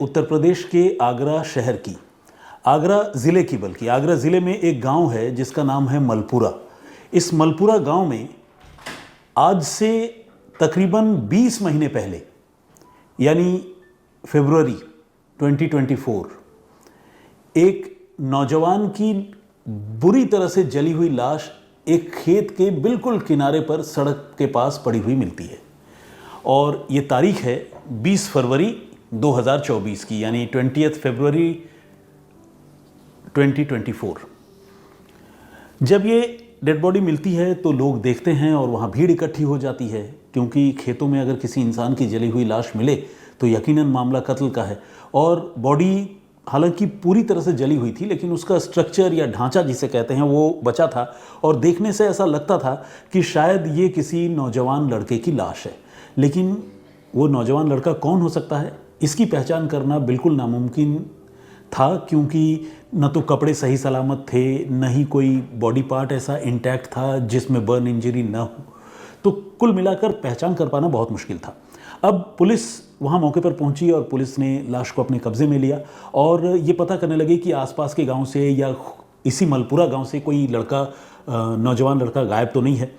उत्तर प्रदेश के आगरा शहर की, आगरा ज़िले की, बल्कि आगरा ज़िले में एक गांव है जिसका नाम है मलपुरा। इस मलपुरा गांव में आज से तकरीबन 20 महीने पहले यानी फरवरी 2024 एक नौजवान की बुरी तरह से जली हुई लाश एक खेत के बिल्कुल किनारे पर सड़क के पास पड़ी हुई मिलती है। और ये तारीख है 20 फरवरी 2024 की, यानी 20 फरवरी 2024। जब ये डेड बॉडी मिलती है तो लोग देखते हैं और वहाँ भीड़ इकट्ठी हो जाती है, क्योंकि खेतों में अगर किसी इंसान की जली हुई लाश मिले तो यकीनन मामला कत्ल का है। और बॉडी हालांकि पूरी तरह से जली हुई थी, लेकिन उसका स्ट्रक्चर या ढांचा जिसे कहते हैं वो बचा था, और देखने से ऐसा लगता था कि शायद ये किसी नौजवान लड़के की लाश है। लेकिन वो नौजवान लड़का कौन हो सकता है, इसकी पहचान करना बिल्कुल नामुमकिन था, क्योंकि न तो कपड़े सही सलामत थे, न ही कोई बॉडी पार्ट ऐसा इंटैक्ट था जिसमें बर्न इंजरी न हो। तो कुल मिलाकर पहचान कर पाना बहुत मुश्किल था। अब पुलिस वहाँ मौके पर पहुंची और पुलिस ने लाश को अपने कब्जे में लिया और ये पता करने लगे कि आसपास के गांव से या इसी मलपुरा गांव से कोई लड़का, नौजवान लड़का गायब तो नहीं है।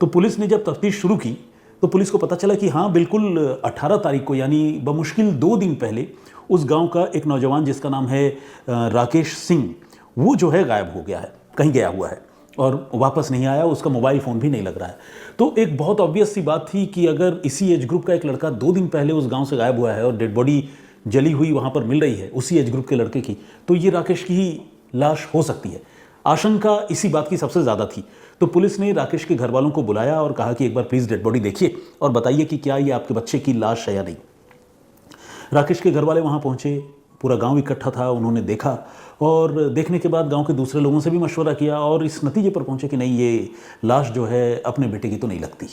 तो पुलिस ने जब तफ्तीश शुरू की तो पुलिस को पता चला कि हाँ, बिल्कुल 18 तारीख को, यानी बमुश्किल 2 दिन पहले उस गांव का एक नौजवान जिसका नाम है राकेश सिंह, वो जो है गायब हो गया है, कहीं गया हुआ है और वापस नहीं आया। उसका मोबाइल फ़ोन भी नहीं लग रहा है। तो एक बहुत ऑब्वियस सी बात थी कि अगर इसी एज ग्रुप का एक लड़का 2 दिन पहले उस गांव से गायब हुआ है और डेड बॉडी जली हुई वहाँ पर मिल रही है उसी एज ग्रुप के लड़के की, तो ये राकेश की ही लाश हो सकती है। आशंका इसी बात की सबसे ज़्यादा थी। तो पुलिस ने राकेश के घर वालों को बुलाया और कहा कि एक बार प्लीज़ डेड बॉडी देखिए और बताइए कि क्या ये आपके बच्चे की लाश है या नहीं। राकेश के घर वाले वहाँ पहुँचे, पूरा गांव इकट्ठा था, उन्होंने देखा और देखने के बाद गांव के दूसरे लोगों से भी मशवरा किया और इस नतीजे पर पहुंचे कि नहीं, ये लाश जो है अपने बेटे की तो नहीं लगती।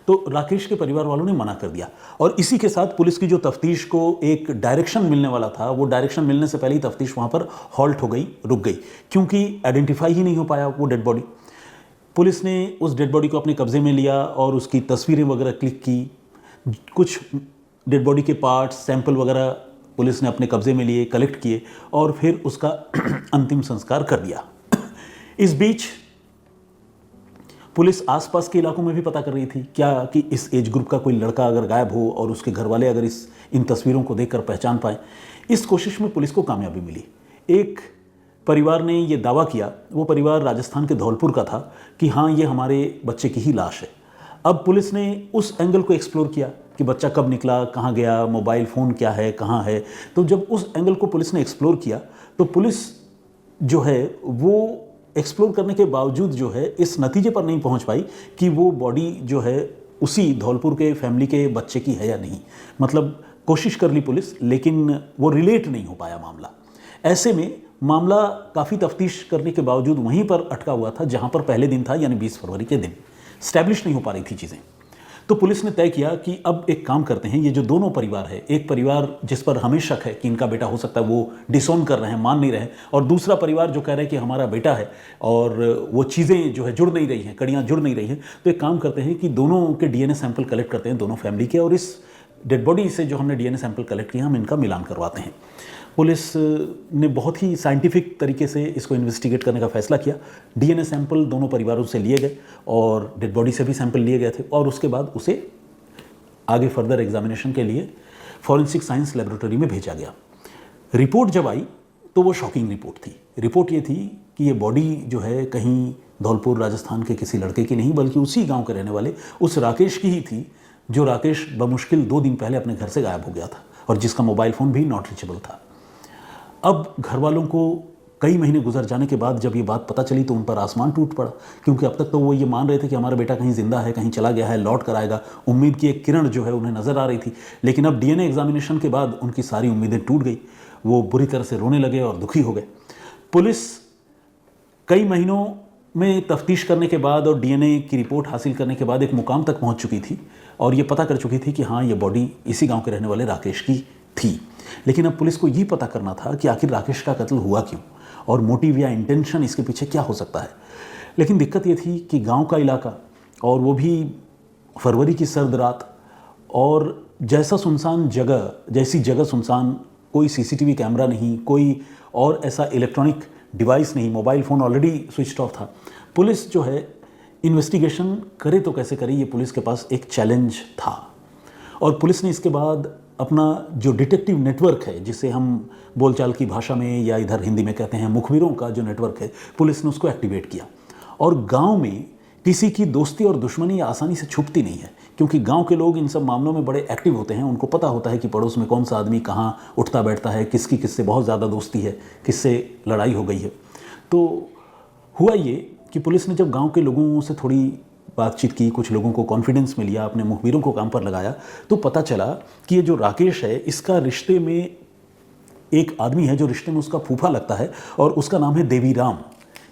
तो राकेश के परिवार वालों ने मना कर दिया और इसी के साथ पुलिस की जो तफ्तीश को एक डायरेक्शन मिलने वाला था, वो डायरेक्शन मिलने से पहले ही तफ्तीश वहाँ पर हॉल्ट हो गई, रुक गई, क्योंकि आइडेंटिफाई ही नहीं हो पाया वो डेड बॉडी। पुलिस ने उस डेड बॉडी को अपने कब्जे में लिया और उसकी तस्वीरें वगैरह क्लिक की। कुछ डेड बॉडी के पार्ट्स, सैंपल वगैरह पुलिस ने अपने कब्जे में लिए, कलेक्ट किए और फिर उसका अंतिम संस्कार कर दिया। इस बीच पुलिस आसपास के इलाकों में भी पता कर रही थी क्या कि इस एज ग्रुप का कोई लड़का अगर गायब हो और उसके घर वाले अगर इन तस्वीरों को देखकर पहचान पाए। इस कोशिश में पुलिस को कामयाबी मिली। एक परिवार ने ये दावा किया, वो परिवार राजस्थान के धौलपुर का था, कि हाँ, ये हमारे बच्चे की ही लाश है। अब पुलिस ने उस एंगल को एक्सप्लोर किया कि बच्चा कब निकला, कहाँ गया, मोबाइल फ़ोन क्या है, कहाँ है। तो जब उस एंगल को पुलिस ने एक्सप्लोर किया तो पुलिस जो है वो एक्सप्लोर करने के बावजूद जो है इस नतीजे पर नहीं पहुंच पाई कि वो बॉडी जो है उसी धौलपुर के फैमिली के बच्चे की है या नहीं। मतलब कोशिश कर ली पुलिस, लेकिन वो रिलेट नहीं हो पाया मामला। ऐसे में मामला काफ़ी तफ्तीश करने के बावजूद वहीं पर अटका हुआ था जहाँ पर पहले दिन था, यानी 20 फरवरी के दिन। स्टैब्लिश नहीं हो पा रही थी चीज़ें। तो पुलिस ने तय किया कि अब एक काम करते हैं, ये जो दोनों परिवार है, एक परिवार जिस पर हमें शक है कि इनका बेटा हो सकता है, वो डिसोन कर रहे हैं, मान नहीं रहे, और दूसरा परिवार जो कह रहे हैं कि हमारा बेटा है और वो चीज़ें जो है जुड़ नहीं रही हैं, कड़ियाँ जुड़ नहीं रही हैं। तो एक काम करते हैं कि दोनों के डीएनए सैंपल कलेक्ट करते हैं, दोनों फैमिली के, और इस डेड बॉडी से जो हमने डीएनए सैंपल कलेक्ट किया हम इनका मिलान करवाते हैं। पुलिस ने बहुत ही साइंटिफिक तरीके से इसको इन्वेस्टिगेट करने का फैसला किया। डीएनए सैंपल दोनों परिवारों से लिए गए और डेड बॉडी से भी सैंपल लिए गए थे और उसके बाद उसे आगे फर्दर एग्जामिनेशन के लिए फॉरेंसिक साइंस लेबोरेटरी में भेजा गया। रिपोर्ट जब आई तो वो शॉकिंग रिपोर्ट थी। रिपोर्ट ये थी कि ये बॉडी जो है कहीं धौलपुर राजस्थान के किसी लड़के की नहीं, बल्कि उसी गाँव के रहने वाले उस राकेश की ही थी, जो राकेश बमुश्किल 2 दिन पहले अपने घर से गायब हो गया था और जिसका मोबाइल फ़ोन भी नॉट रीचेबल था। अब घर वालों को कई महीने गुजर जाने के बाद जब ये बात पता चली तो उन पर आसमान टूट पड़ा, क्योंकि अब तक तो वो ये मान रहे थे कि हमारा बेटा कहीं जिंदा है, कहीं चला गया है, लौट कर आएगा। उम्मीद की एक किरण जो है उन्हें नज़र आ रही थी। लेकिन अब डीएनए एग्जामिनेशन के बाद उनकी सारी उम्मीदें टूट गई। वो बुरी तरह से रोने लगे और दुखी हो गए। पुलिस कई महीनों में तफ्तीश करने के बाद और डीएनए की रिपोर्ट हासिल करने के बाद एक मुकाम तक पहुँच चुकी थी और ये पता कर चुकी थी कि हाँ, ये बॉडी इसी गाँव के रहने वाले राकेश की थी। लेकिन अब पुलिस को ये पता करना था कि आखिर राकेश का कत्ल हुआ क्यों और मोटिव या इंटेंशन इसके पीछे क्या हो सकता है। लेकिन दिक्कत ये थी कि गांव का इलाका, और वो भी फरवरी की सर्द रात, और जैसी जगह सुनसान कोई सीसीटीवी कैमरा नहीं, कोई और ऐसा इलेक्ट्रॉनिक डिवाइस नहीं, mobile phone already switch off था। पुलिस जो है इन्वेस्टिगेशन करे तो कैसे करे, ये पुलिस के पास एक चैलेंज था। और पुलिस ने इसके बाद अपना जो डिटेक्टिव नेटवर्क है, जिसे हम बोलचाल की भाषा में या इधर हिंदी में कहते हैं मुखबिरों का जो नेटवर्क है, पुलिस ने उसको एक्टिवेट किया। और गांव में किसी की दोस्ती और दुश्मनी आसानी से छुपती नहीं है, क्योंकि गांव के लोग इन सब मामलों में बड़े एक्टिव होते हैं। उनको पता होता है कि पड़ोस में कौन सा आदमी कहाँ उठता बैठता है, किसकी किससे बहुत ज़्यादा दोस्ती है, किससे लड़ाई हो गई है। तो हुआ ये कि पुलिस ने जब गांव के लोगों से थोड़ी बातचीत की, कुछ लोगों को कॉन्फिडेंस में लिया, अपने मुखबिरों को काम पर लगाया, तो पता चला कि ये जो राकेश है, इसका रिश्ते में एक आदमी है जो रिश्ते में उसका फूफा लगता है, और उसका नाम है देवीराम।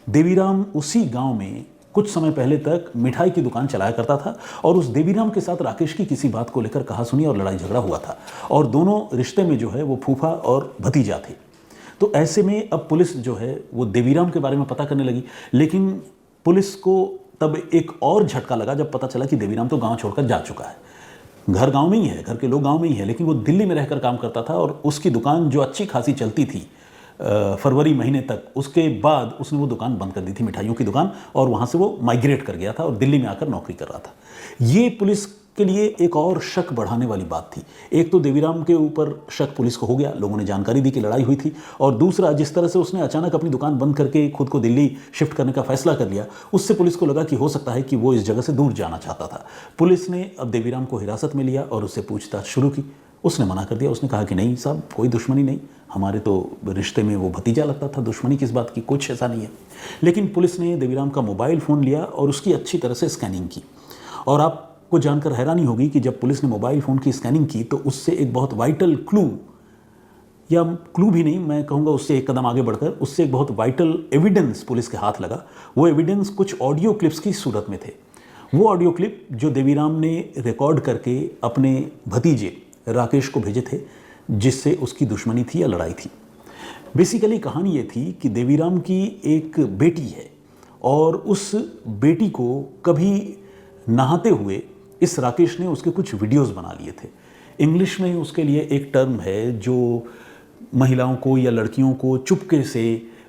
देवीराम उसी गांव में कुछ समय पहले तक मिठाई की दुकान चलाया करता था, और उस देवीराम के साथ राकेश की किसी बात को लेकर कहासुनी और लड़ाई झगड़ा हुआ था, और दोनों रिश्ते में जो है वो फूफा और भतीजा थे। तो ऐसे में अब पुलिस जो है वो देवीराम के बारे में पता करने लगी। लेकिन पुलिस को तब एक और झटका लगा जब पता चला कि देवीराम तो गांव छोड़कर जा चुका है। घर गांव में ही है, घर के लोग गांव में ही है, लेकिन वो दिल्ली में रहकर काम करता था, और उसकी दुकान जो अच्छी खासी चलती थी फरवरी महीने तक, उसके बाद उसने वो दुकान बंद कर दी थी, मिठाइयों की दुकान, और वहाँ से वो माइग्रेट कर गया था और दिल्ली में आकर नौकरी कर रहा था। ये पुलिस के लिए एक और शक बढ़ाने वाली बात थी। एक तो देवीराम के ऊपर शक पुलिस को हो गया, लोगों ने जानकारी दी कि लड़ाई हुई थी, और दूसरा जिस तरह से उसने अचानक अपनी दुकान बंद करके खुद को दिल्ली शिफ्ट करने का फैसला कर लिया, उससे पुलिस को लगा कि हो सकता है कि वो इस जगह से दूर जाना चाहता था। पुलिस ने अब देवीराम को हिरासत में लिया और उससे पूछताछ शुरू की। उसने मना कर दिया, उसने कहा कि नहीं साहब, कोई दुश्मनी नहीं, हमारे तो रिश्ते में वो भतीजा लगता था, दुश्मनी किस बात की, कुछ ऐसा नहीं है। लेकिन पुलिस ने देवीराम का मोबाइल फ़ोन लिया और उसकी अच्छी तरह से स्कैनिंग की, और आपको जानकर हैरानी होगी कि जब पुलिस ने मोबाइल फ़ोन की स्कैनिंग की तो उससे एक बहुत वाइटल क्लू, या क्लू भी नहीं, मैं कहूँगा उससे एक कदम आगे बढ़कर उससे एक बहुत वाइटल एविडेंस पुलिस के हाथ लगा। वो एविडेंस कुछ ऑडियो क्लिप्स की सूरत में थे। वो ऑडियो क्लिप जो देवीराम ने रिकॉर्ड करके अपने भतीजे राकेश को भेजे थे, जिससे उसकी दुश्मनी थी या लड़ाई थी। बेसिकली कहानी ये थी कि देवीराम की एक बेटी है, और उस बेटी को कभी नहाते हुए इस राकेश ने उसके कुछ वीडियोस बना लिए थे। इंग्लिश में उसके लिए एक टर्म है जो महिलाओं को या लड़कियों को चुपके से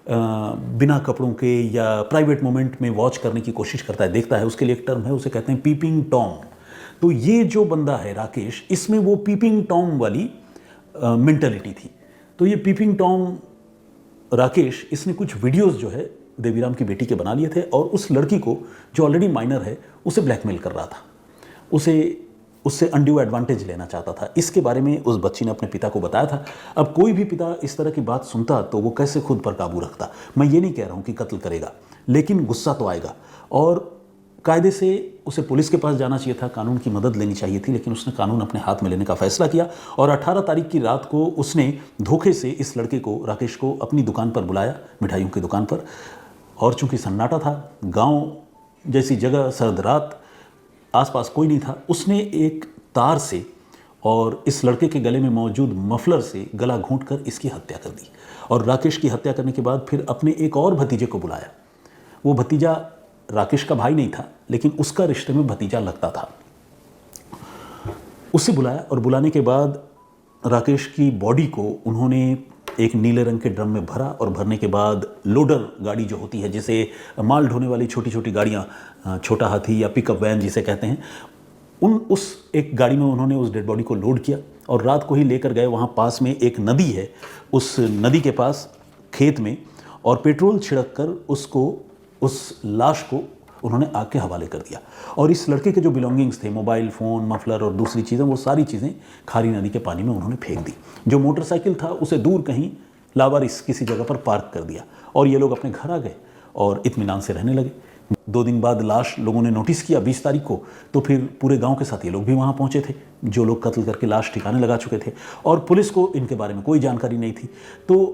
बिना कपड़ों के या प्राइवेट मोमेंट में वॉच करने की कोशिश करता है, देखता है, उसके लिए एक टर्म है, उसे कहते हैं पीपिंग टॉम। तो ये जो बंदा है राकेश, इसमें वो पीपिंग टॉम वाली मेंटालिटी थी। तो ये पीपिंग टॉम राकेश, इसने कुछ वीडियोस जो है देवीराम की बेटी के बना लिए थे, और उस लड़की को जो ऑलरेडी माइनर है उसे ब्लैकमेल कर रहा था, उससे अनड्यू एडवांटेज लेना चाहता था। इसके बारे में उस बच्ची ने अपने पिता को बताया था। अब कोई भी पिता इस तरह की बात सुनता तो वो कैसे खुद पर काबू रखता। मैं ये नहीं कह रहा हूँ कि कत्ल करेगा, लेकिन गुस्सा तो आएगा, और कायदे से उसे पुलिस के पास जाना चाहिए था, कानून की मदद लेनी चाहिए थी, लेकिन उसने कानून अपने हाथ में लेने का फैसला किया, और 18 तारीख की रात को उसने धोखे से इस लड़के को, राकेश को, अपनी दुकान पर बुलाया, मिठाइयों की दुकान पर। और चूंकि सन्नाटा था, गांव जैसी जगह, सर्द रात, आसपास कोई नहीं था, उसने एक तार से और इस लड़के के गले में मौजूद मफलर से गला घोंटकर इसकी हत्या कर दी। और राकेश की हत्या करने के बाद फिर अपने एक और भतीजे को बुलाया। वो भतीजा राकेश का भाई नहीं था, लेकिन उसका रिश्ते में भतीजा लगता था। उसे बुलाया, और बुलाने के बाद राकेश की बॉडी को उन्होंने एक नीले रंग के ड्रम में भरा, और भरने के बाद लोडर गाड़ी जो होती है, जिसे माल ढोने वाली छोटी छोटी गाड़ियाँ, छोटा हाथी या पिकअप वैन जिसे कहते हैं, उस एक गाड़ी में उन्होंने उस डेड बॉडी को लोड किया, और रात को ही लेकर गए वहाँ पास में एक नदी है, उस नदी के पास खेत में, और पेट्रोल छिड़क कर उस लाश को उन्होंने आग के हवाले कर दिया। और इस लड़के के जो बिलोंगिंग्स थे, मोबाइल फ़ोन, मफलर और दूसरी चीज़ें, वो सारी चीज़ें खारी नदी के पानी में उन्होंने फेंक दी। जो मोटरसाइकिल था उसे दूर कहीं लावारिस किसी जगह पर पार्क कर दिया, और ये लोग अपने घर आ गए और इत्मीनान से रहने लगे। 2 दिन बाद लाश लोगों ने नोटिस किया 20 तारीख को, तो फिर पूरे गांव के साथ ये लोग भी वहाँ पहुँचे थे, जो लोग कत्ल करके लाश ठिकाने लगा चुके थे, और पुलिस को इनके बारे में कोई जानकारी नहीं थी। तो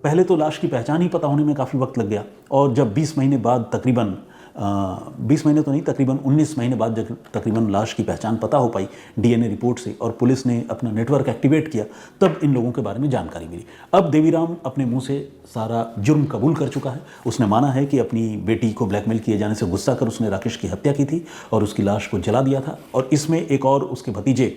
पहले तो लाश की पहचान ही पता होने में काफ़ी वक्त लग गया, और जब 20 महीने बाद, तकरीबन 20 महीने तो नहीं, तकरीबन 19 महीने बाद जब तकरीबन लाश की पहचान पता हो पाई डीएनए रिपोर्ट से, और पुलिस ने अपना नेटवर्क एक्टिवेट किया, तब इन लोगों के बारे में जानकारी मिली। अब देवीराम अपने मुंह से सारा जुर्म कबूल कर चुका है। उसने माना है कि अपनी बेटी को ब्लैकमेल किए जाने से गुस्सा कर उसने राकेश की हत्या की थी और उसकी लाश को जला दिया था, और इसमें एक और उसके भतीजे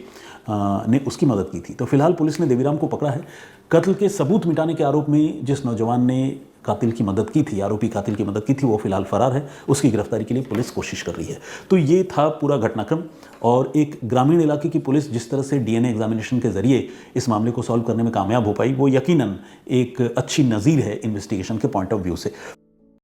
ने उसकी मदद की थी। तो फिलहाल पुलिस ने देवीराम को पकड़ा है। कत्ल के सबूत मिटाने के आरोप में जिस नौजवान ने कातिल की मदद की थी, आरोपी कातिल की मदद की थी, वो फिलहाल फरार है। उसकी गिरफ्तारी के लिए पुलिस कोशिश कर रही है। तो ये था पूरा घटनाक्रम। और एक ग्रामीण इलाके की पुलिस जिस तरह से डीएनए एग्जामिनेशन के जरिए इस मामले को सॉल्व करने में कामयाब हो पाई, वो यकीनन एक अच्छी नज़ीर है इन्वेस्टिगेशन के पॉइंट ऑफ व्यू से।